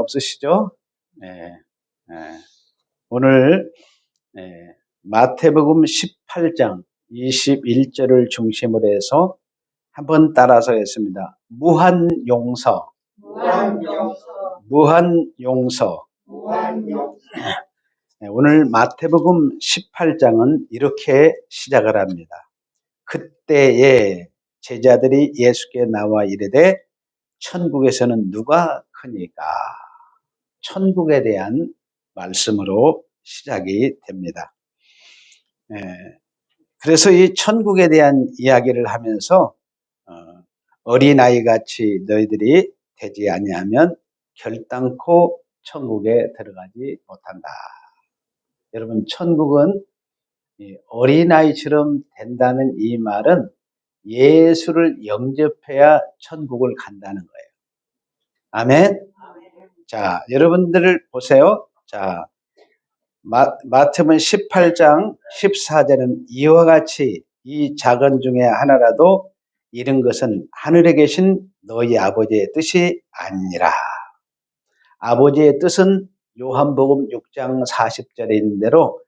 없으시죠? 네, 네. 오늘 마태복음 18장 21절을 중심으로 해서 한번 따라서 했습니다. 무한용서, 무한용서. 네, 오늘 마태복음 18장은 이렇게 시작을 합니다. 그때에 제자들이 예수께 나와 이르되 천국에서는 누가 크니까? 천국에 대한 말씀으로 시작이 됩니다. 그래서 이 천국에 대한 이야기를 하면서 어린아이 같이 너희들이 되지 아니하면 결단코 천국에 들어가지 못한다. 여러분, 천국은 어린아이처럼 된다는 이 말은 예수를 영접해야 천국을 간다는 거예요. 아멘. 자, 여러분들을 보세요. 자, 마태복음 18장 14절은 이와 같이 이 작은 중에 하나라도 이런 것은 하늘에 계신 너희 아버지의 뜻이 아니니라. 아버지의 뜻은 요한복음 6장 40절에 있는 대로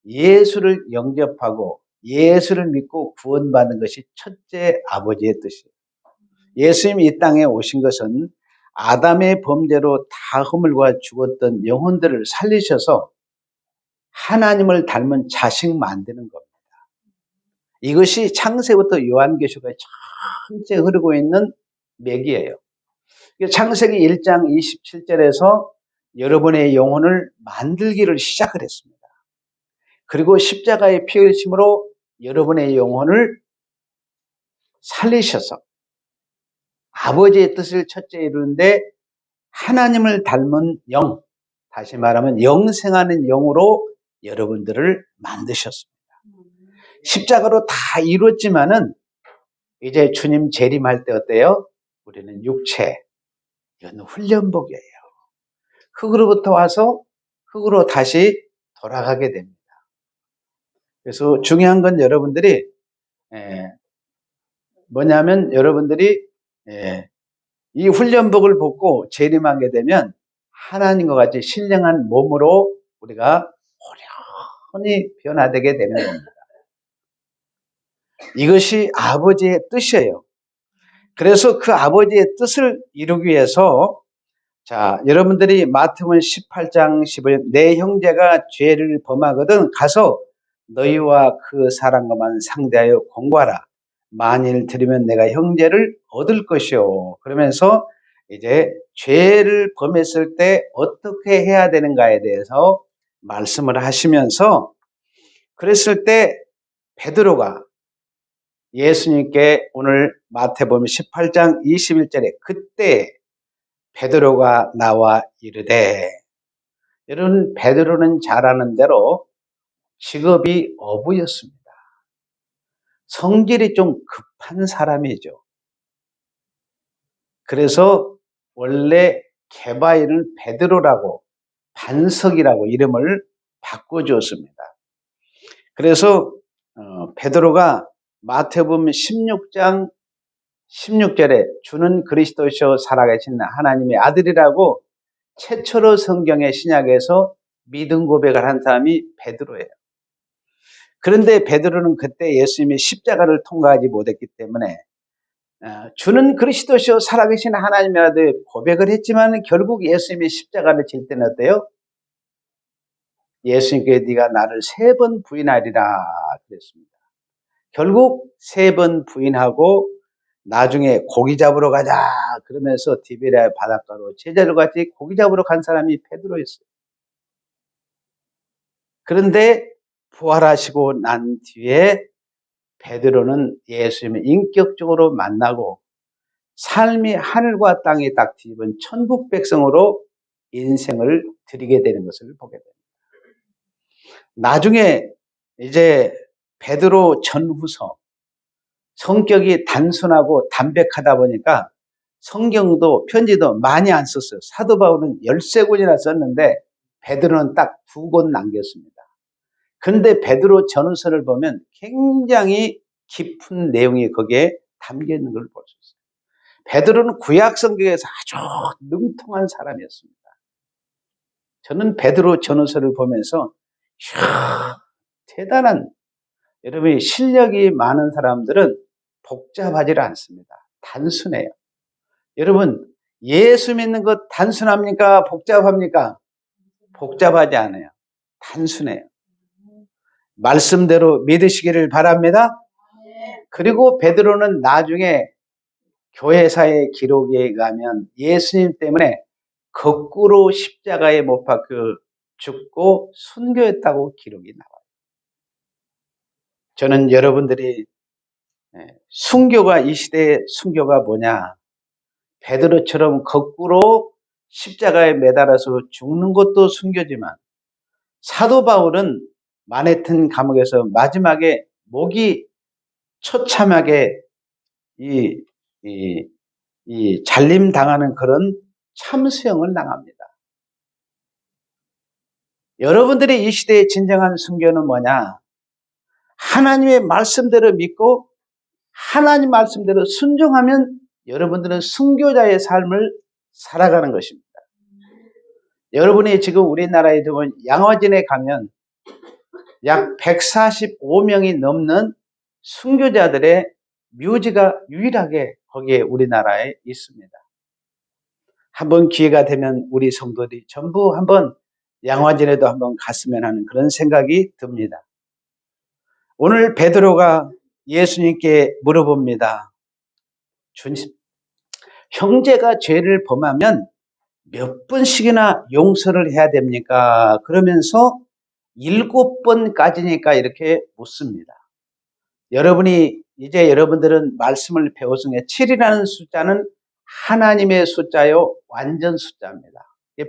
예수를 영접하고 예수를 믿고 구원받는 것이 첫째 아버지의 뜻이에요. 예수님이 이 땅에 오신 것은 아담의 범죄로 다 허물과 죽었던 영혼들을 살리셔서 하나님을 닮은 자식 만드는 겁니다. 이것이 창세부터 요한계시록에 전체 흐르고 있는 맥이에요. 창세기 1장 27절에서 여러분의 영혼을 만들기를 시작을 했습니다. 그리고 십자가의 피 흘리심으로 여러분의 영혼을 살리셔서 아버지의 뜻을 첫째 이루는데 하나님을 닮은 영, 다시 말하면 영생하는 영으로 여러분들을 만드셨습니다. 십자가로 다 이루었지만은 이제 주님 재림할 때 어때요? 우리는 육체, 이건 훈련복이에요. 흙으로부터 와서 흙으로 다시 돌아가게 됩니다. 그래서 중요한 건 여러분들이 뭐냐면 여러분들이 이 훈련복을 벗고 재림하게 되면 하나님과 같이 신령한 몸으로 우리가 호련히 변화되게 되는 겁니다. 이것이 아버지의 뜻이에요. 그래서 그 아버지의 뜻을 이루기 위해서 자, 여러분들이 마태복음 18장 15절 내 형제가 죄를 범하거든 가서 너희와 그 사람과만 상대하여 공부하라. 만일 들으면 내가 형제를 얻을 것이요. 그러면서 이제 죄를 범했을 때 어떻게 해야 되는가에 대해서 말씀을 하시면서 그랬을 때 베드로가 예수님께 오늘 마태복음 18장 21절에 그때 베드로가 나와 이르되 여러분 베드로는 잘 아는 대로 직업이 어부였습니다. 성질이 좀 급한 사람이죠. 그래서 원래 게바이를 베드로라고 반석이라고 이름을 바꿔주었습니다. 그래서 베드로가 마태복음 16장 16절에 주는 그리스도시요 살아계신 하나님의 아들이라고 최초로 성경의 신약에서 믿음 고백을 한 사람이 베드로예요. 그런데 베드로는 그때 예수님이 십자가를 통과하지 못했기 때문에 주는 그리스도시요 살아계신 하나님의 아들 고백을 했지만 결국 예수님이 십자가를 질 때는 어때요? 예수님께 네가 나를 3번 부인하리라 그랬습니다. 결국 3번 부인하고 나중에 고기 잡으러 가자 그러면서 디베랴 바닷가로 제자들 같이 고기 잡으러 간 사람이 베드로였어요. 그런데 부활하시고 난 뒤에 베드로는 예수님을 인격적으로 만나고 삶이 하늘과 땅이 딱 뒤집은 천국 백성으로 인생을 드리게 되는 것을 보게 됩니다. 나중에 이제 베드로 전후서 성격이 단순하고 담백하다 보니까 성경도 편지도 많이 안 썼어요. 사도 바울은 13권이나 썼는데 베드로는 딱 2권 남겼습니다. 그런데 베드로 전후서를 보면 굉장히 깊은 내용이 거기에 담겨 있는 걸 볼 수 있어요. 베드로는 구약 성경에서 아주 능통한 사람이었습니다. 저는 베드로 전후서를 보면서 이야, 대단한, 여러분이 실력이 많은 사람들은 복잡하지 않습니다. 단순해요. 여러분, 예수 믿는 것 단순합니까? 복잡합니까? 복잡하지 않아요. 단순해요. 말씀대로 믿으시기를 바랍니다. 그리고 베드로는 나중에 교회사의 기록에 의하면 예수님 때문에 거꾸로 십자가에 못 박혀 죽고 순교했다고 기록이 나와요. 저는 여러분들이 순교가, 이 시대의 순교가 뭐냐? 베드로처럼 거꾸로 십자가에 매달아서 죽는 것도 순교지만, 사도 바울은 마네튼 감옥에서 마지막에 목이 처참하게 이 잘림 당하는 그런 참수형을 당합니다. 여러분들이 이 시대의 진정한 순교는 뭐냐? 하나님의 말씀대로 믿고 하나님 말씀대로 순종하면 여러분들은 순교자의 삶을 살아가는 것입니다. 여러분이 지금 우리나라에 보면 양화진에 가면 약 145명이 넘는 순교자들의 묘지가 유일하게 거기에 우리나라에 있습니다. 한번 기회가 되면 우리 성도들이 전부 한번 양화진에도 한번 갔으면 하는 그런 생각이 듭니다. 오늘 베드로가 예수님께 물어봅니다. 주님, 형제가 죄를 범하면 몇 번씩이나 용서를 해야 됩니까? 그러면서 7번까지니까 이렇게 묻습니다. 여러분이 이제 여러분들은 말씀을 배웠으니까 7이라는 숫자는 하나님의 숫자요, 완전 숫자입니다.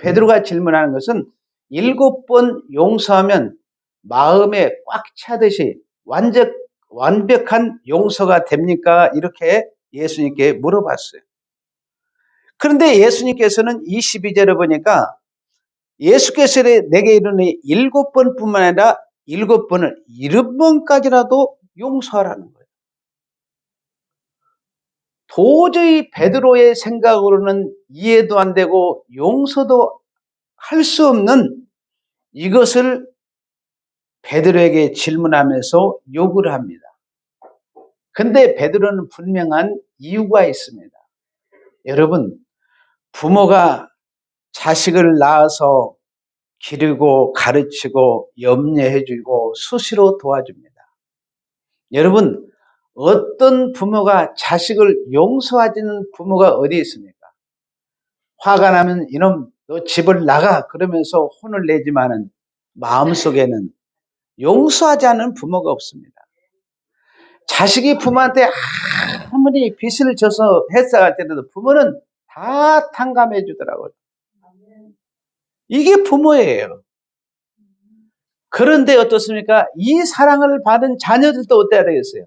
베드로가 질문하는 것은 7번 용서하면 마음에 꽉 차듯이 완벽한 용서가 됩니까? 이렇게 예수님께 물어봤어요. 그런데 예수님께서는 22절에 보니까 예수께서 내게 이르니 7번뿐만 아니라 7번을 70번까지라도 용서하라는 거예요. 도저히 베드로의 생각으로는 이해도 안 되고 용서도 할 수 없는 이것을 베드로에게 질문하면서 요구를 합니다. 근데 베드로는 분명한 이유가 있습니다. 여러분, 부모가 자식을 낳아서 기르고 가르치고 염려해주고 수시로 도와줍니다. 여러분, 어떤 부모가 자식을 용서하지는 부모가 어디 있습니까? 화가 나면 이놈 너 집을 나가 그러면서 혼을 내지만은 마음속에는 용서하지 않는 부모가 없습니다. 자식이 부모한테 아무리 빚을 져서 회사갈 때도 부모는 다 탕감해 주더라고요. 이게 부모예요. 그런데 어떻습니까? 이 사랑을 받은 자녀들도 어때야 되겠어요?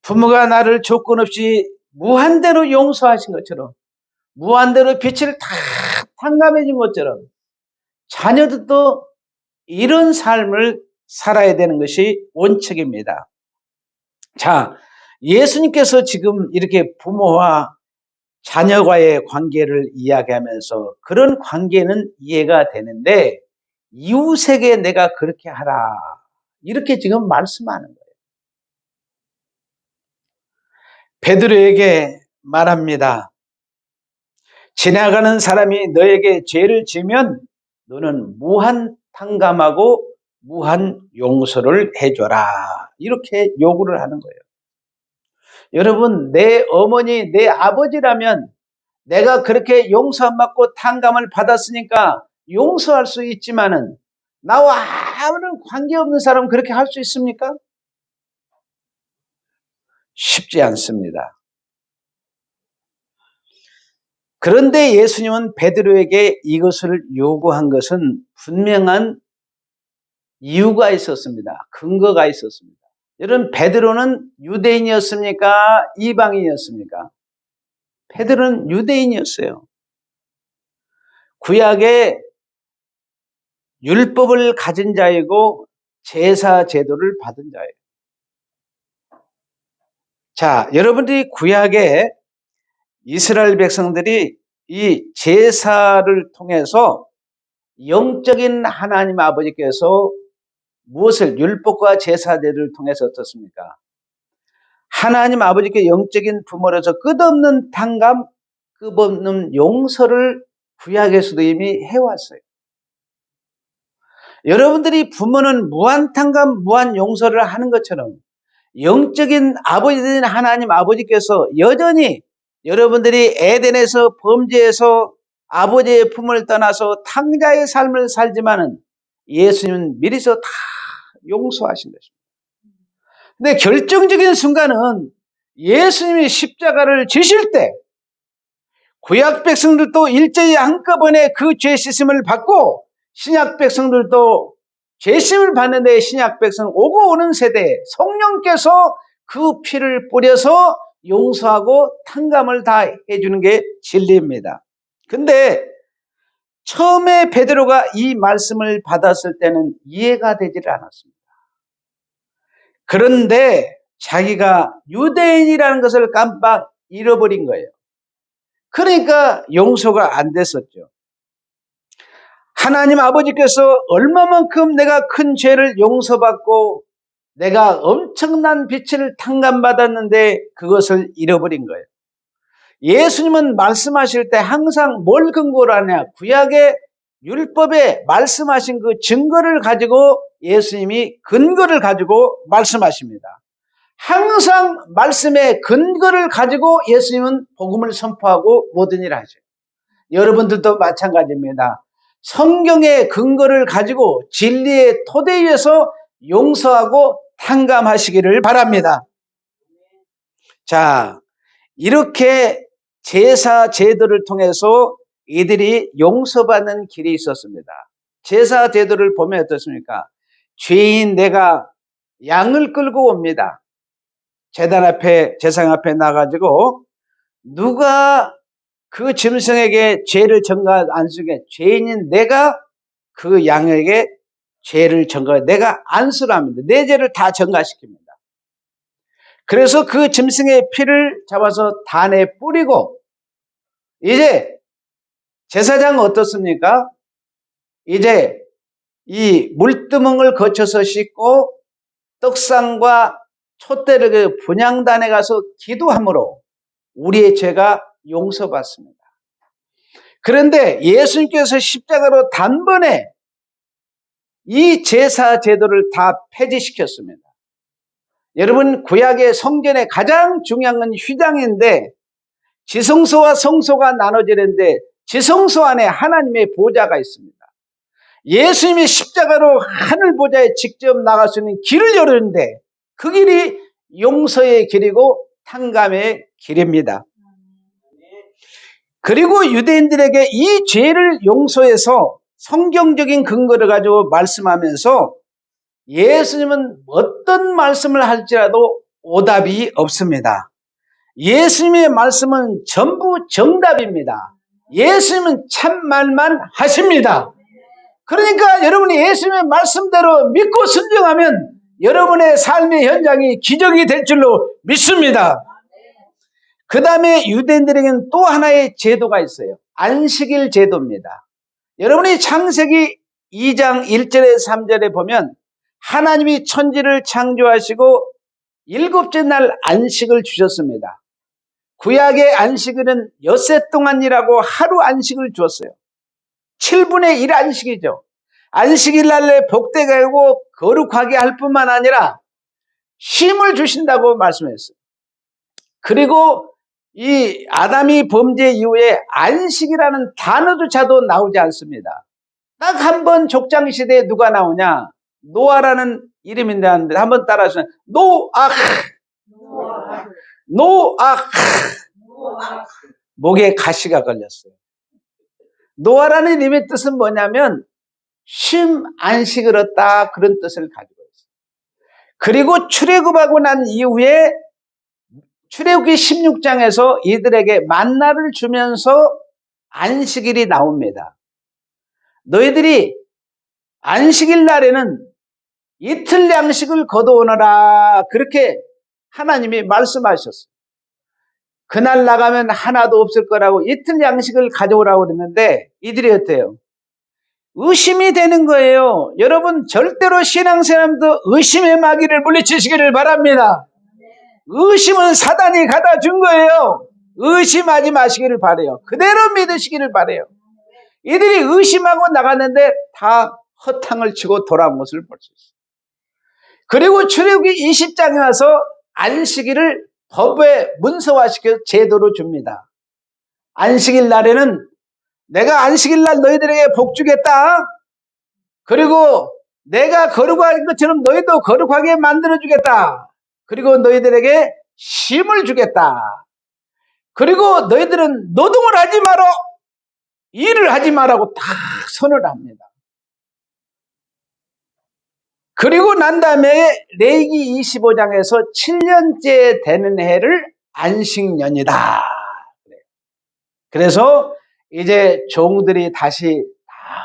부모가 나를 조건 없이 무한대로 용서하신 것처럼, 무한대로 빚을 다 탕감해 준 것처럼 자녀들도 이런 삶을 살아야 되는 것이 원칙입니다. 자, 예수님께서 지금 이렇게 부모와 자녀와의 관계를 이야기하면서 그런 관계는 이해가 되는데 이웃에게 내가 그렇게 하라 이렇게 지금 말씀하는 거예요. 베드로에게 말합니다. 지나가는 사람이 너에게 죄를 지면 너는 무한 탕감하고 무한 용서를 해줘라 이렇게 요구를 하는 거예요. 여러분, 내 어머니 내 아버지라면 내가 그렇게 용서 안 받고 탕감을 받았으니까 용서할 수 있지만은 나와 아무런 관계없는 사람은 그렇게 할 수 있습니까? 쉽지 않습니다. 그런데 예수님은 베드로에게 이것을 요구한 것은 분명한 이유가 있었습니다. 근거가 있었습니다. 여러분, 베드로는 유대인이었습니까? 이방인이었습니까? 베드로는 유대인이었어요. 구약의 율법을 가진 자이고 제사 제도를 받은 자예요. 자, 여러분들이 구약에 이스라엘 백성들이 이 제사를 통해서 영적인 하나님 아버지께서 무엇을 율법과 제사들을 통해서 어떻습니까? 하나님 아버지께 영적인 부모로서 끝없는 탕감, 끝없는 용서를 구약에서도 이미 해왔어요. 여러분들이 부모는 무한 탕감, 무한 용서를 하는 것처럼 영적인 아버지인 하나님 아버지께서 여전히 여러분들이 에덴에서 범죄해서 아버지의 품을 떠나서 탕자의 삶을 살지만은 예수님은 미리서 다 용서하신 것입니다. 근데 결정적인 순간은 예수님이 십자가를 지실 때 구약 백성들도 일제히 한꺼번에 그 죄 씻음을 받고 신약 백성들도 죄심을 받는데 신약 백성 오고 오는 세대에 성령께서 그 피를 뿌려서 용서하고 탕감을 다 해주는 게 진리입니다. 근데 처음에 베드로가 이 말씀을 받았을 때는 이해가 되지를 않았습니다. 그런데 자기가 유대인이라는 것을 깜빡 잃어버린 거예요. 그러니까 용서가 안 됐었죠. 하나님 아버지께서 얼마만큼 내가 큰 죄를 용서받고 내가 엄청난 빛을 탕감받았는데 그것을 잃어버린 거예요. 예수님은 말씀하실 때 항상 뭘 근거로 하냐? 구약의 율법에 말씀하신 그 증거를 가지고 예수님이 근거를 가지고 말씀하십니다. 항상 말씀의 근거를 가지고 예수님은 복음을 선포하고 모든 일을 하셔요. 여러분들도 마찬가지입니다. 성경의 근거를 가지고 진리의 토대 위에서 용서하고 탕감하시기를 바랍니다. 자, 이렇게 제사 제도를 통해서 이들이 용서받는 길이 있었습니다. 제사 제도를 보면 어떻습니까? 죄인 내가 양을 끌고 옵니다. 제단 앞에, 제상 앞에 나가지고 누가 그 짐승에게 죄를 전가 안 쓰게 죄인인 내가 그 양에게 죄를 전가, 내가 안수를 합니다. 내 죄를 다 전가시킵니다. 그래서 그 짐승의 피를 잡아서 단에 뿌리고 이제 제사장은 어떻습니까? 이제 이 물두멍을 거쳐서 씻고 떡상과 촛대를 그 분향단에 가서 기도함으로 우리의 죄가 용서받습니다. 그런데 예수님께서 십자가로 단번에 이 제사 제도를 다 폐지시켰습니다. 여러분, 구약의 성전의 가장 중요한 건 휘장인데 지성소와 성소가 나눠지는데 지성소 안에 하나님의 보좌가 있습니다. 예수님이 십자가로 하늘 보좌에 직접 나갈 수 있는 길을 열었는데 그 길이 용서의 길이고 탕감의 길입니다. 그리고 유대인들에게 이 죄를 용서해서 성경적인 근거를 가지고 말씀하면서 예수님은 어떤 말씀을 할지라도 오답이 없습니다. 예수님의 말씀은 전부 정답입니다. 예수님은 참말만 하십니다. 그러니까 여러분이 예수님의 말씀대로 믿고 순종하면 여러분의 삶의 현장이 기적이 될 줄로 믿습니다. 그 다음에 유대인들에게는 또 하나의 제도가 있어요. 안식일 제도입니다. 여러분이 창세기 2장 1절에 3절에 보면 하나님이 천지를 창조하시고 일곱째 날 안식을 주셨습니다. 구약의 안식일은 엿새 동안 일하고 하루 안식을 주었어요. 7분의 1 안식이죠. 안식일 날에 복되게 하고 거룩하게 할 뿐만 아니라 쉼을 주신다고 말씀했어요. 그리고 이 아담이 범죄 이후에 안식이라는 단어조차도 나오지 않습니다. 딱 한 번 족장시대에 누가 나오냐? 노아라는 이름인데 하는데 한번 따라하시면 노악, 노악. 목에 가시가 걸렸어요. 노아라는 이름의 뜻은 뭐냐면 쉼, 안식을 얻다, 그런 뜻을 가지고 있어요. 그리고 출애굽하고 난 이후에 출애굽기 16장에서 이들에게 만나를 주면서 안식일이 나옵니다. 너희들이 안식일 날에는 이틀 양식을 거두어오너라, 그렇게 하나님이 말씀하셨어요. 그날 나가면 하나도 없을 거라고 이틀 양식을 가져오라고 그랬는데 이들이 어때요? 의심이 되는 거예요. 여러분 절대로 신앙생활도 의심의 마귀를 물리치시기를 바랍니다. 의심은 사단이 갖다 준 거예요. 의심하지 마시기를 바라요. 그대로 믿으시기를 바라요. 이들이 의심하고 나갔는데 다 허탕을 치고 돌아온 것을 볼 수 있어요. 그리고 출애굽기 20장에 와서 안식일을 법에 문서화시켜 제도로 줍니다. 안식일 날에는 내가 안식일 날 너희들에게 복 주겠다. 그리고 내가 거룩한 것처럼 너희도 거룩하게 만들어 주겠다. 그리고 너희들에게 쉼을 주겠다. 그리고 너희들은 노동을 하지 마라. 일을 하지 마라고 딱 선을 합니다. 그리고 난 다음에 레위기 25장에서 7년째 되는 해를 안식년이다. 그래서 이제 종들이 다시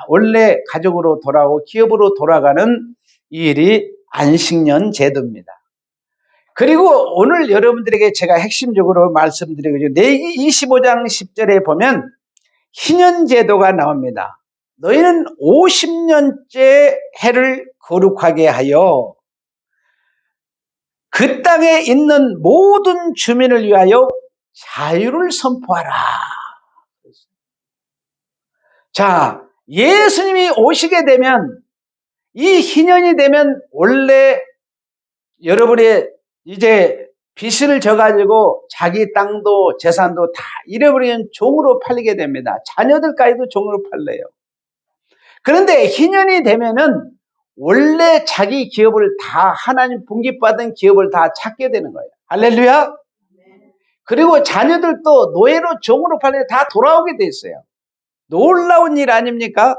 원래 가족으로 돌아오고 기업으로 돌아가는 이 일이 안식년 제도입니다. 그리고 오늘 여러분들에게 제가 핵심적으로 말씀드리고 레위기 25장 10절에 보면 희년 제도가 나옵니다. 너희는 50년째 해를 거룩하게 하여 그 땅에 있는 모든 주민을 위하여 자유를 선포하라. 자, 예수님이 오시게 되면 이 희년이 되면 원래 여러분의 이제 빚을 져가지고 자기 땅도 재산도 다 잃어버리는 종으로 팔리게 됩니다. 자녀들까지도 종으로 팔려요. 그런데 희년이 되면은 원래 자기 기업을 다 하나님 분깃받은 기업을 다 찾게 되는 거예요. 할렐루야. 그리고 자녀들도 노예로 종으로 팔려 다 돌아오게 돼 있어요. 놀라운 일 아닙니까?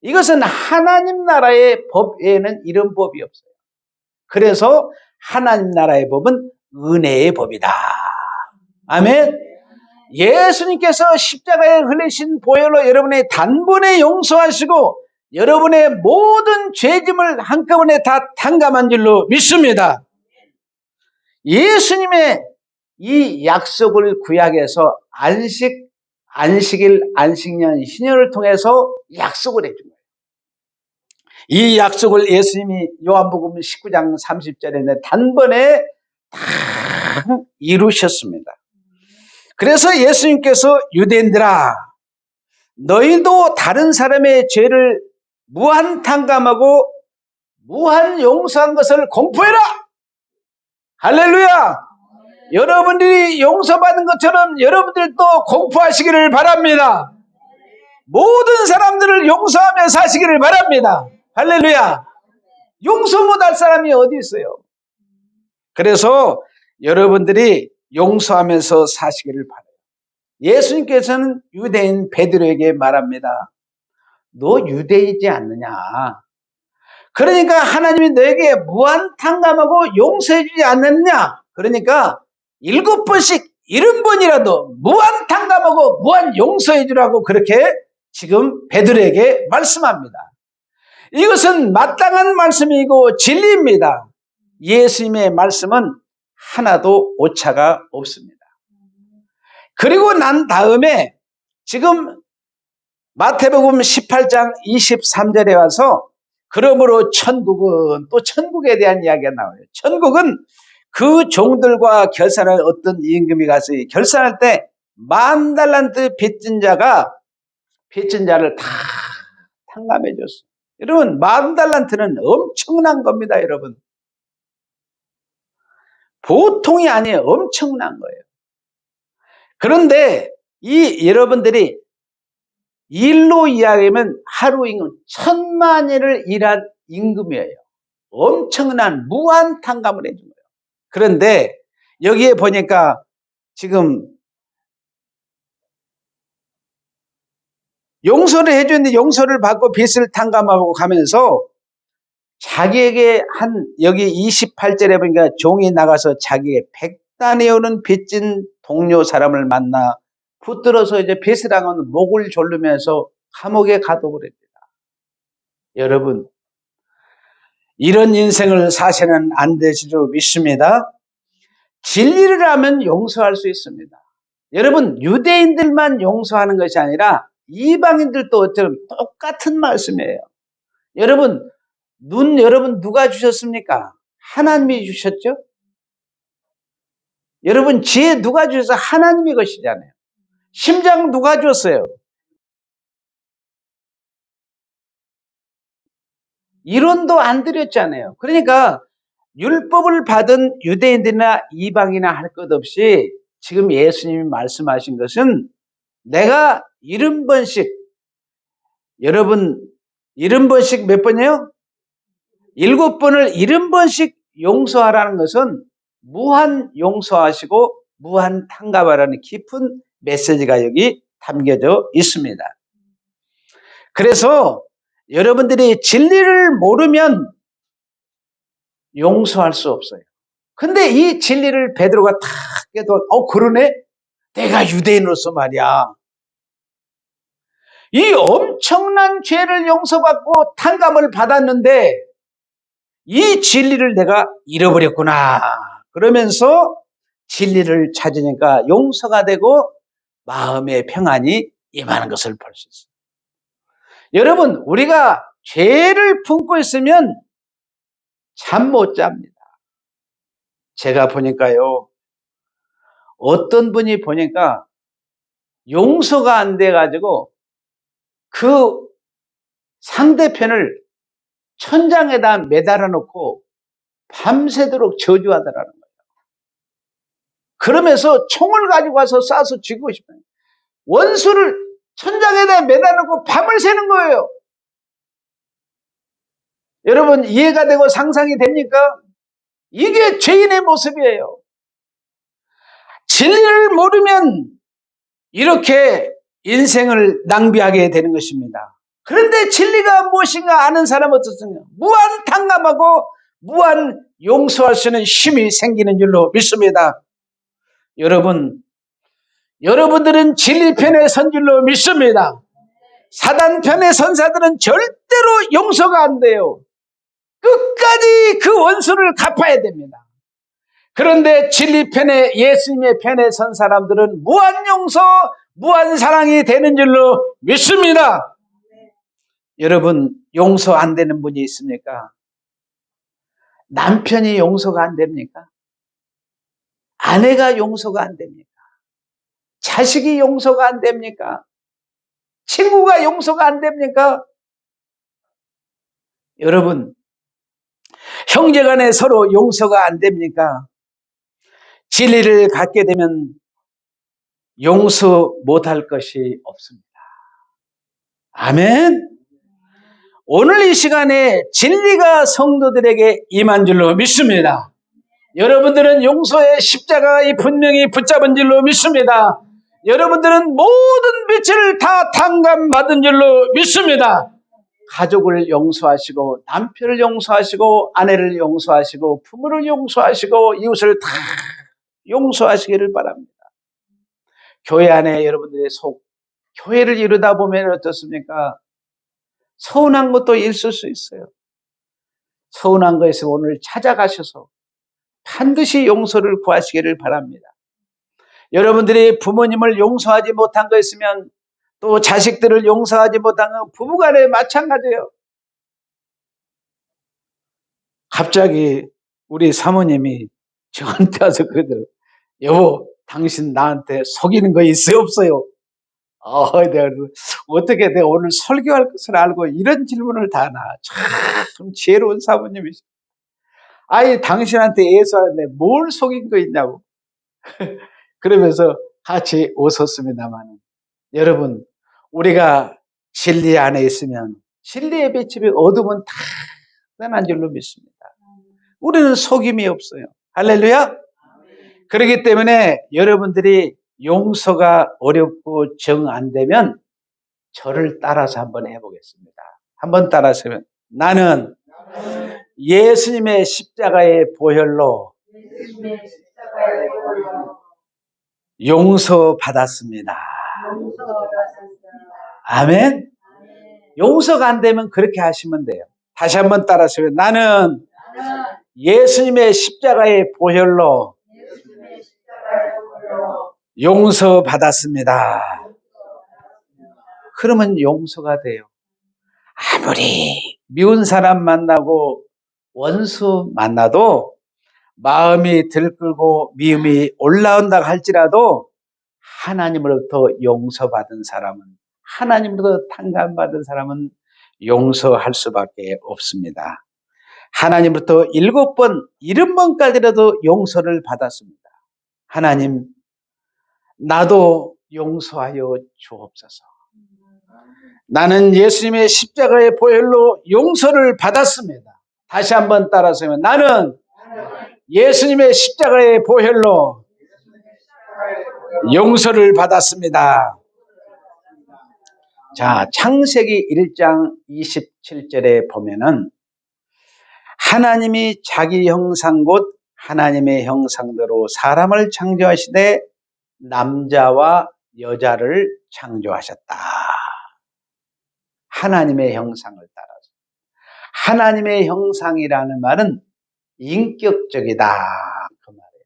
이것은 하나님 나라의 법 외에는 이런 법이 없어요. 그래서 하나님 나라의 법은 은혜의 법이다. 아멘. 예수님께서 십자가에 흘리신 보혈로 여러분의 단번에 용서하시고 여러분의 모든 죄짐을 한꺼번에 다 탕감한 줄로 믿습니다. 예수님의 이 약속을 구약에서 안식일, 안식년, 희년을 통해서 약속을 해준 거예요. 이 약속을 예수님이 요한복음 19장 30절에 단번에 다 이루셨습니다. 그래서 예수님께서 유대인들아, 너희도 다른 사람의 죄를 무한 탕감하고 무한 용서한 것을 공포해라. 할렐루야. 여러분들이 용서받은 것처럼 여러분들도 공포하시기를 바랍니다. 모든 사람들을 용서하며 사시기를 바랍니다. 할렐루야. 용서 못할 사람이 어디 있어요? 그래서 여러분들이 용서하면서 사시기를 바라요. 예수님께서는 유대인 베드로에게 말합니다. 너 유대이지 않느냐? 그러니까 하나님이 너에게 무한 탕감하고 용서해 주지 않느냐? 그러니까 7번씩 70번이라도 무한 탕감하고 무한 용서해 주라고 그렇게 지금 베드로에게 말씀합니다. 이것은 마땅한 말씀이고 진리입니다. 예수님의 말씀은 하나도 오차가 없습니다. 그리고 난 다음에 지금 마태복음 18장 23절에 와서 그러므로 천국은 또 천국에 대한 이야기가 나와요. 천국은 그 종들과 결산할 어떤 임금이 가서 결산할 때 10,000달란트 빚진 자가 빚진 자를 다 탕감해 줬어요. 여러분 10,000달란트는 엄청난 겁니다. 여러분 보통이 아니에요. 엄청난 거예요. 그런데 이 여러분들이 일로 이야기하면 하루 임금 10,000만일을 일한 임금이에요. 엄청난 무한 탕감을 해준 거예요. 그런데 여기에 보니까 지금 용서를 해줬는데 용서를 받고 빚을 탕감하고 가면서 자기에게 여기 28절에 보니까 종이 나가서 자기의 100단에 오는 빚진 동료 사람을 만나 붙들어서 이제 빚을 하면 목을 졸르면서 감옥에 가둬버립니다. 여러분, 이런 인생을 사셔는 안 되시리로 믿습니다. 진리를 하면 용서할 수 있습니다. 여러분, 유대인들만 용서하는 것이 아니라 이방인들도 어쩌면 똑같은 말씀이에요. 여러분 누가 주셨습니까? 하나님이 주셨죠? 여러분 지혜 누가 주셔서 하나님이 것이잖아요. 심장 누가 줬어요? 이론도 안 드렸잖아요. 그러니까 율법을 받은 유대인들이나 이방이나 할 것 없이 지금 예수님이 말씀하신 것은 내가 70번씩, 여러분 70번씩 몇 번이에요? 7번을 70번씩 용서하라는 것은 무한 용서하시고 무한 탕감하라는 깊은 메시지가 여기 담겨져 있습니다. 그래서 여러분들이 진리를 모르면 용서할 수 없어요. 근데 이 진리를 베드로가 탁 깨도 그러네? 내가 유대인으로서 말이야. 이 엄청난 죄를 용서받고 탕감을 받았는데 이 진리를 내가 잃어버렸구나. 그러면서 진리를 찾으니까 용서가 되고 마음의 평안이 임하는 것을 볼 수 있어요. 여러분 우리가 죄를 품고 있으면 잠 못 잡니다. 제가 보니까요. 어떤 분이 보니까 용서가 안 돼가지고 그 상대편을 천장에다 매달아 놓고 밤새도록 저주하더라는 거예요. 그러면서 총을 가지고 와서 쏴서 죽이고 싶어요. 원수를 천장에다 매달아 놓고 밤을 새는 거예요. 여러분 이해가 되고 상상이 됩니까? 이게 죄인의 모습이에요. 진리를 모르면 이렇게 인생을 낭비하게 되는 것입니다. 그런데 진리가 무엇인가 아는 사람은 어떻습니까? 무한 탕감하고 무한 용서할 수 있는 힘이 생기는 줄로 믿습니다. 여러분들은 진리 편에 선 줄로 믿습니다. 사단 편에 선 자들은 절대로 용서가 안 돼요. 끝까지 그 원수를 갚아야 됩니다. 그런데 진리 편에 예수님의 편에 선 사람들은 무한 용서, 무한 사랑이 되는 줄로 믿습니다. 여러분 용서 안 되는 분이 있습니까? 남편이 용서가 안 됩니까? 아내가 용서가 안 됩니까? 자식이 용서가 안 됩니까? 친구가 용서가 안 됩니까? 여러분 형제간에 서로 용서가 안 됩니까? 진리를 갖게 되면 용서 못할 것이 없습니다. 아멘. 오늘 이 시간에 진리가 성도들에게 임한 줄로 믿습니다. 여러분들은 용서의 십자가에 분명히 붙잡은 줄로 믿습니다. 여러분들은 모든 빛을 다 탕감받은 줄로 믿습니다. 가족을 용서하시고 남편을 용서하시고 아내를 용서하시고 부모를 용서하시고 이웃을 다 용서하시기를 바랍니다. 교회 안에 여러분들의 교회를 이루다 보면 어떻습니까? 서운한 것도 있을 수 있어요. 서운한 것에서 오늘 찾아가셔서 반드시 용서를 구하시기를 바랍니다. 여러분들이 부모님을 용서하지 못한 거 있으면 또 자식들을 용서하지 못한 건 부부간에 마찬가지예요. 갑자기 우리 사모님이 저한테 와서 그러더라고요. 여보, 당신 나한테 속이는 거 있어요, 없어요? 내가 어떻게 내가 오늘 설교할 것을 알고 이런 질문을 다 하나. 참 지혜로운 사모님이시죠. 아니 당신한테 예수하는데 뭘 속인 거 있냐고. 그러면서 같이 웃었습니다만 여러분 우리가 진리 안에 있으면 진리의 빛이 어둠은 다 떠난 줄로 믿습니다. 우리는 속임이 없어요. 할렐루야. 그렇기 때문에 여러분들이 용서가 어렵고 정 안 되면 저를 따라서 한번 해보겠습니다. 한번 따라서 하면 나는 예수님의 십자가의 보혈로 용서받았습니다. 아멘. 용서가 안 되면 그렇게 하시면 돼요. 다시 한번 따라서 하면 나는 예수님의 십자가의 보혈로 용서받았습니다. 그러면 용서가 돼요. 아무리 미운 사람 만나고 원수 만나도 마음이 들끓고 미움이 올라온다 할지라도 하나님으로부터 용서받은 사람은, 하나님으로부터 탕감받은 사람은 용서할 수밖에 없습니다. 하나님으로부터 7번, 70번까지라도 용서를 받았습니다. 하나님, 나도 용서하여 주옵소서. 나는 예수님의 십자가의 보혈로 용서를 받았습니다. 다시 한번 따라서 나는 예수님의 십자가의 보혈로 용서를 받았습니다. 자, 창세기 1장 27절에 보면은 하나님이 자기 형상 곧 하나님의 형상대로 사람을 창조하시되 남자와 여자를 창조하셨다. 하나님의 형상을 따라서. 하나님의 형상이라는 말은 인격적이다. 그 말이에요.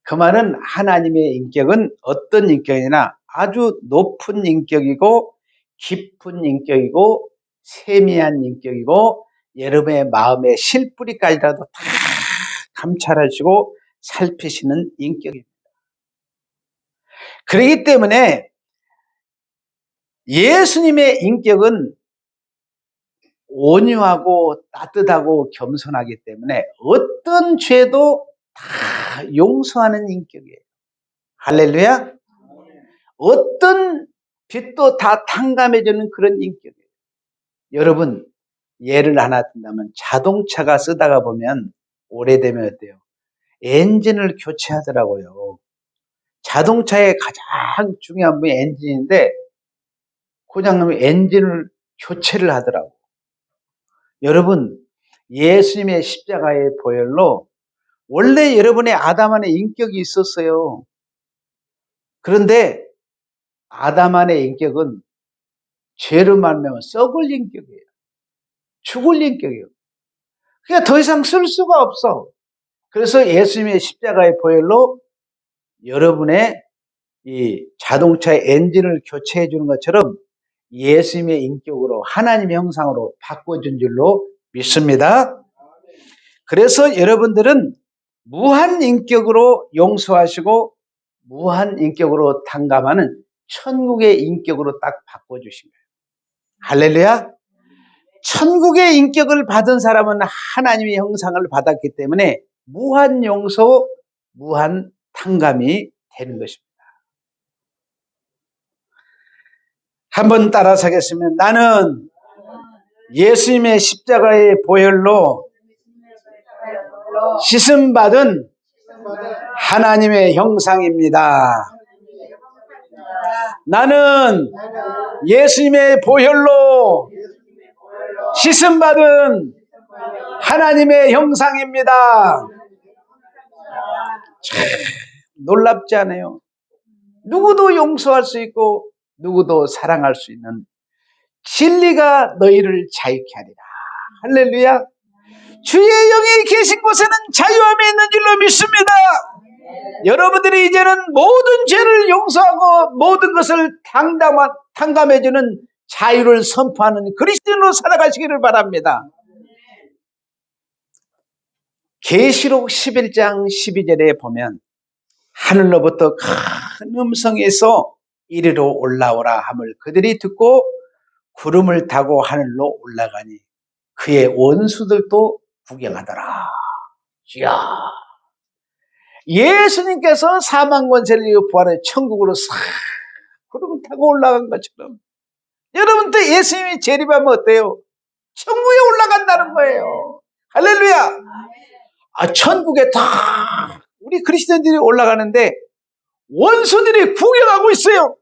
그 말은 하나님의 인격은 어떤 인격이냐? 아주 높은 인격이고 깊은 인격이고 세미한 인격이고 여러분의 마음의 실뿌리까지라도 다 감찰하시고 살피시는 인격입니다. 그렇기 때문에 예수님의 인격은 온유하고 따뜻하고 겸손하기 때문에 어떤 죄도 다 용서하는 인격이에요. 할렐루야. 어떤 빚도 다 탕감해주는 그런 인격이에요. 여러분, 예를 하나 든다면 자동차가 쓰다가 보면 오래되면 어때요? 엔진을 교체하더라고요. 자동차의 가장 중요한 부분이 엔진인데 고장나면 엔진을 교체를 하더라고요. 여러분, 예수님의 십자가의 보혈로 원래 여러분의 아담 안에 인격이 있었어요. 그런데 아담 안의 인격은 죄로 말미암아 썩을 인격이에요. 죽을 인격이에요. 그러니까 더 이상 쓸 수가 없어. 그래서 예수님의 십자가의 보혈로 여러분의 이 자동차의 엔진을 교체해 주는 것처럼 예수님의 인격으로 하나님의 형상으로 바꿔준 줄로 믿습니다. 그래서 여러분들은 무한 인격으로 용서하시고 무한 인격으로 탕감하는 천국의 인격으로 딱 바꿔주신 거예요. 할렐루야. 천국의 인격을 받은 사람은 하나님의 형상을 받았기 때문에 무한 용서, 무한 탕감이 되는 것입니다. 한번 따라서 하겠습니다. 나는 예수님의 십자가의 보혈로 씻음받은 하나님의 형상입니다. 나는 예수님의 보혈로 씻음받은 하나님의 형상입니다. 참 놀랍지 않아요? 누구도 용서할 수 있고 누구도 사랑할 수 있는 진리가 너희를 자유케 하리라. 할렐루야. 주의 영이 계신 곳에는 자유함이 있는 줄로 믿습니다. 여러분들이 이제는 모든 죄를 용서하고 모든 것을 탕감해주는 자유를 선포하는 그리스도인으로 살아가시기를 바랍니다. 계시록 11장 12절에 보면 하늘로부터 큰 음성에서 이리로 올라오라 함을 그들이 듣고 구름을 타고 하늘로 올라가니 그의 원수들도 구경하더라. 이야, 예수님께서 사망 권세를 이기고 부활해 천국으로 싹 구름을 타고 올라간 것처럼 여러분도 예수님이 재림하면 어때요? 천국에 올라간다는 거예요. 할렐루야. 천국에 다 우리 그리스도인들이 올라가는데 원수들이 구경하고 있어요.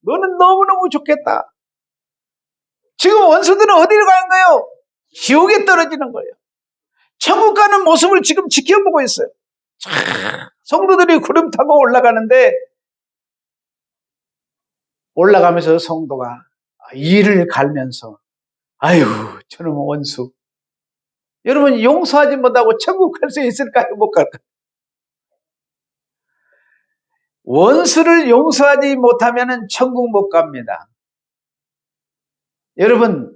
너는 너무너무 좋겠다. 지금 원수들은 어디로 가는 거예요? 지옥에 떨어지는 거예요. 천국 가는 모습을 지금 지켜보고 있어요. 성도들이 구름 타고 올라가는데 올라가면서 성도가 이를 갈면서 아유 저놈 원수, 여러분 용서하지 못하고 천국 갈 수 있을까요? 못 갈까요? 원수를 용서하지 못하면 천국 못 갑니다. 여러분,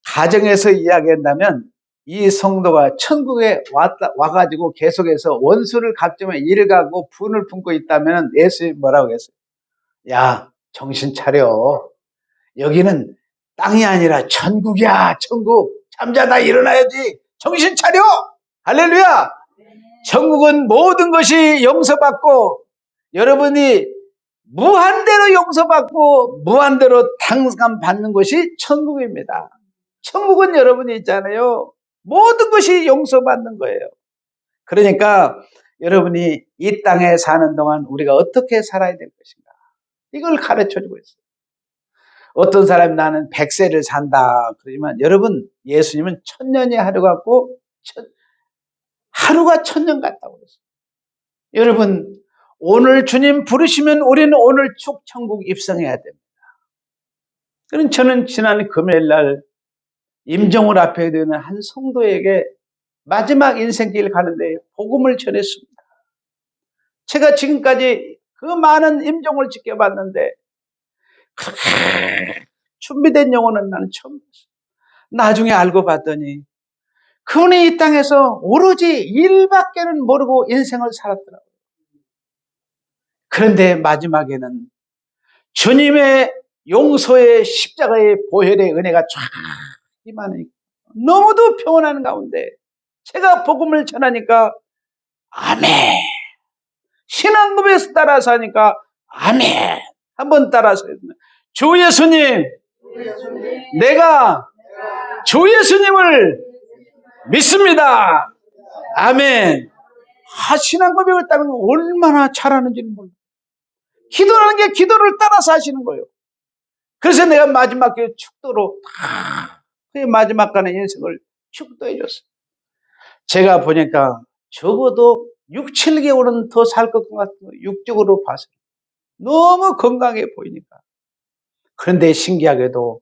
가정에서 이야기한다면 이 성도가 천국에 와가지고 계속해서 원수를 갚지만 일을 가고 분을 품고 있다면 예수님이 뭐라고 했어요? 야, 정신 차려. 여기는 땅이 아니라 천국이야. 천국. 잠자다 일어나야지. 정신 차려. 할렐루야. 천국은 모든 것이 용서받고 여러분이 무한대로 용서받고 무한대로 탕감받는 것이 천국입니다. 천국은 여러분이 있잖아요. 모든 것이 용서받는 거예요. 그러니까 여러분이 이 땅에 사는 동안 우리가 어떻게 살아야 될 것인가, 이걸 가르쳐주고 있어요. 어떤 사람이 나는 100세를 산다 그러지만 여러분, 예수님은 천년이 하루 같고 하루가 천년 같다고 그랬어요. 여러분, 오늘 주님 부르시면 우리는 오늘 쭉 천국 입성해야 됩니다. 그럼 저는 지난 금요일 날 임종을 앞에 두는 한 성도에게 마지막 인생길 가는데 복음을 전했습니다. 제가 지금까지 그 많은 임종을 지켜봤는데 그렇게 준비된 영혼은 나는 처음 봤어요. 나중에 알고 봤더니 그분이 이 땅에서 오로지 일밖에는 모르고 인생을 살았더라고요. 그런데 마지막에는 주님의 용서의 십자가의 보혈의 은혜가 쫙 임하니까 너무도 평온한 가운데 제가 복음을 전하니까 아멘. 신앙고백에서 따라서 하니까 아멘. 한번 따라서 했습니다. 주 예수님, 내가 주 예수님을 믿습니다. 아멘. 신앙고백을 따르는 거 얼마나 잘하는지는 몰라요. 기도라는 게 기도를 따라서 하시는 거예요. 그래서 내가 마지막에 축도로 마지막 가는 인생을 축도해 줬어요. 제가 보니까 적어도 6, 7개월은 더 살 것 같은 거예요. 육적으로 봐서. 너무 건강해 보이니까. 그런데 신기하게도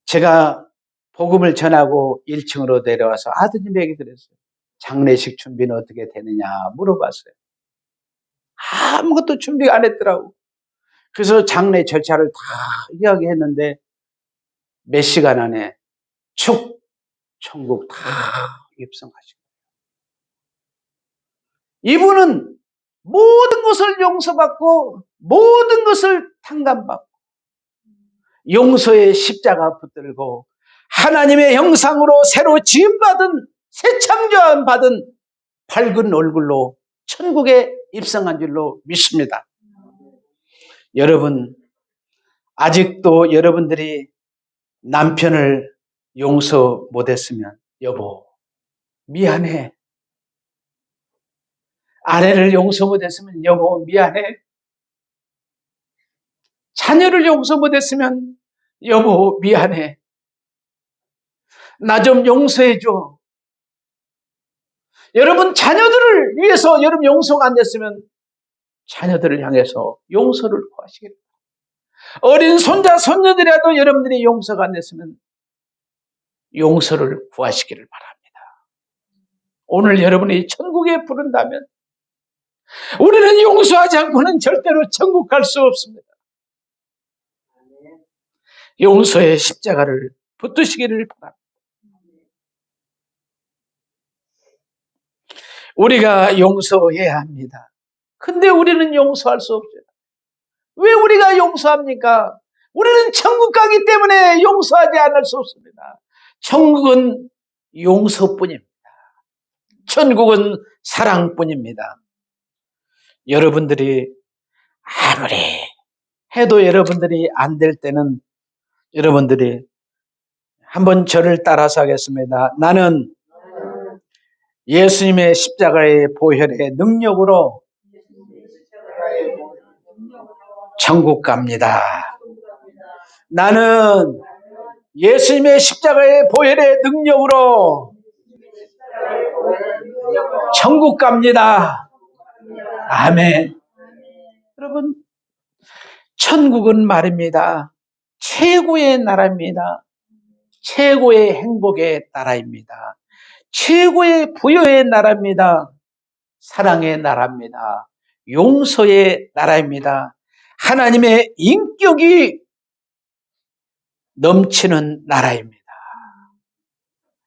제가 복음을 전하고 1층으로 내려와서 아드님 얘기 들었어요. 장례식 준비는 어떻게 되느냐 물어봤어요. 아무것도 준비 안 했더라고. 그래서 장례 절차를 다 이야기했는데 몇 시간 안에 축 천국 다 입성하시고, 이분은 모든 것을 용서받고 모든 것을 탕감받고 용서의 십자가 붙들고 하나님의 형상으로 새로 지음받은 새 창조받은 밝은 얼굴로 천국에 입성한 줄로 믿습니다. 여러분, 아직도 여러분들이 남편을 용서 못했으면 여보 미안해. 아내를 용서 못했으면 여보 미안해. 자녀를 용서 못했으면 여보 미안해. 나 좀 용서해줘. 여러분, 자녀들을 위해서 여러분 용서가 안 됐으면 자녀들을 향해서 용서를 구하시길 바랍니다. 어린 손자 손녀들이라도 여러분들이 용서가 안 됐으면 용서를 구하시기를 바랍니다. 오늘 여러분이 천국에 부른다면 우리는 용서하지 않고는 절대로 천국 갈 수 없습니다. 용서의 십자가를 붙드시기를 바랍니다. 우리가 용서해야 합니다. 근데 우리는 용서할 수 없어요. 왜 우리가 용서합니까? 우리는 천국 가기 때문에 용서하지 않을 수 없습니다. 천국은 용서뿐입니다. 천국은 사랑뿐입니다. 여러분들이 아무리 해도 여러분들이 안 될 때는 여러분들이 한번 저를 따라서 하겠습니다. 나는 예수님의 십자가의 보혈의 능력으로 천국 갑니다. 나는 예수님의 십자가의 보혈의 능력으로 천국 갑니다. 아멘. 여러분, 천국은 말입니다. 최고의 나라입니다. 최고의 행복의 나라입니다. 최고의 부여의 나라입니다. 사랑의 나라입니다. 용서의 나라입니다. 하나님의 인격이 넘치는 나라입니다.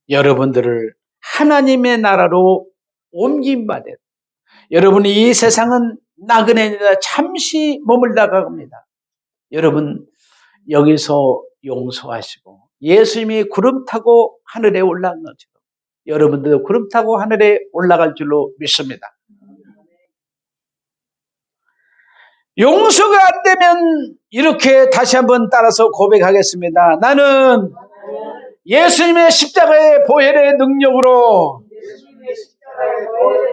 여러분들을 하나님의 나라로 옮김받은, 여러분이 이 세상은 나그네입니다. 잠시 머물다가 갑니다. 여러분 여기서 용서하시고 예수님이 구름 타고 하늘에 올라간 것처럼 여러분들도 구름 타고 하늘에 올라갈 줄로 믿습니다. 용서가 안 되면 이렇게 다시 한번 따라서 고백하겠습니다. 나는 예수님의 십자가의 보혈의 능력으로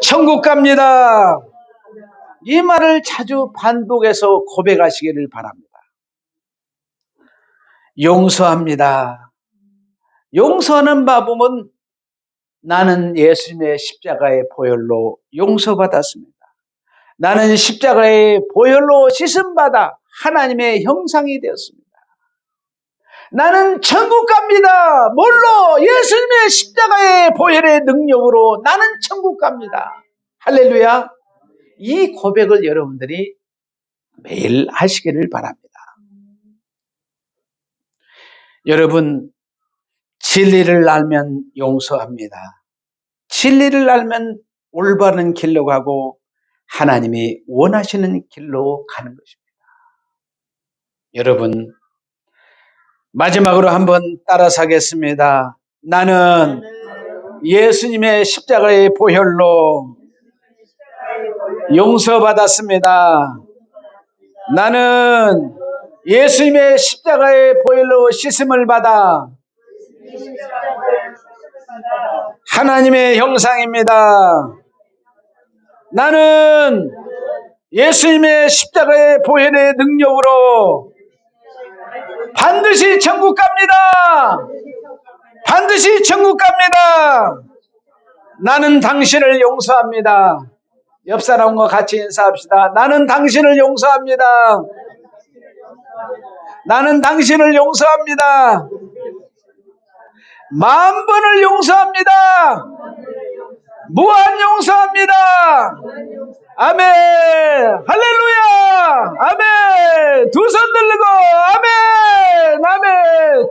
천국 갑니다. 이 말을 자주 반복해서 고백하시기를 바랍니다. 용서합니다. 용서하는 마음은 나는 예수님의 십자가의 보혈로 용서받았습니다. 나는 십자가의 보혈로 씻음받아 하나님의 형상이 되었습니다. 나는 천국 갑니다. 뭘로? 예수님의 십자가의 보혈의 능력으로 나는 천국 갑니다. 할렐루야. 이 고백을 여러분들이 매일 하시기를 바랍니다. 여러분, 진리를 알면 용서합니다. 진리를 알면 올바른 길로 가고 하나님이 원하시는 길로 가는 것입니다. 여러분, 마지막으로 한번 따라서 하겠습니다. 나는 예수님의 십자가의 보혈로 용서받았습니다. 나는 예수님의 십자가의 보혈로 씻음을 받아 하나님의 형상입니다. 나는 예수님의 십자가의 보혈의 능력으로 반드시 천국 갑니다. 반드시 천국 갑니다. 나는 당신을 용서합니다. 옆 사람과 같이 인사합시다. 나는 당신을 용서합니다. 나는 당신을 용서합니다. 10,000번을 용서합니다. 무한 용서합니다. 아멘. 할렐루야. 아멘. 두 손 들고 아멘. 아멘.